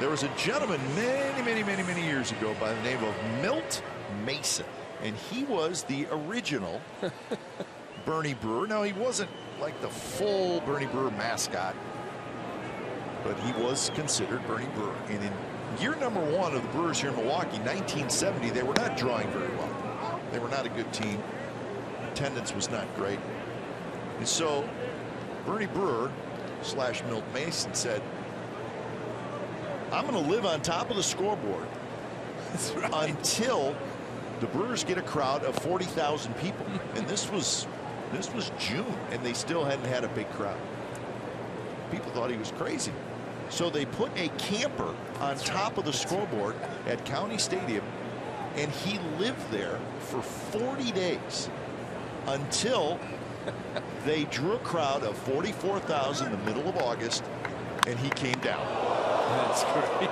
There was a gentleman many years ago by the name of Milt Mason, and he was the original Bernie Brewer. Now, he wasn't like the full Bernie Brewer mascot, but he was considered Bernie Brewer. And in year number 1 of the Brewers here in Milwaukee, 1970, they were not drawing very well. They were not a good team. Attendance was not great. And so Bernie Brewer / Milt Mason said, I'm going to live on top of the scoreboard until the Brewers get a crowd of 40,000 people. And this was June, and they still hadn't had a big crowd. People thought he was crazy. So they put a camper on top of the scoreboard at County Stadium, and he lived there for 40 days until they drew a crowd of 44,000 in the middle of August, and he came down. That's great.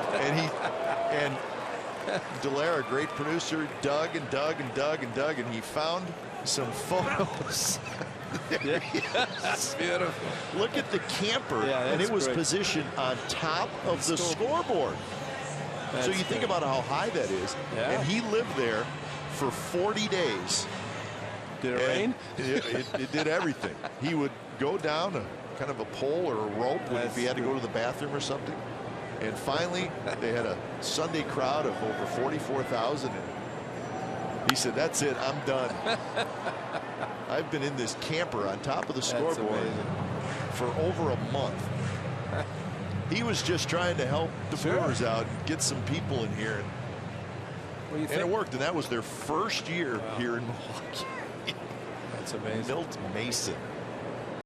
And Dallaire, a great producer, dug and he found some photos. That's beautiful. Look at the camper, and it was positioned on top of the scoreboard. So you think about how high that is. And he lived there for 40 days. Did it rain? It did everything. He would go down a kind of a pole or a rope if he had to go to the bathroom or something. And finally, they had a Sunday crowd of over 44,000. And he said, that's it, I'm done. I've been in this camper on top of the scoreboard for over a month. He was just trying to help the Brewers out and get some people in here. And it worked, and that was their first year here in Milwaukee. That's amazing. Milt Mason.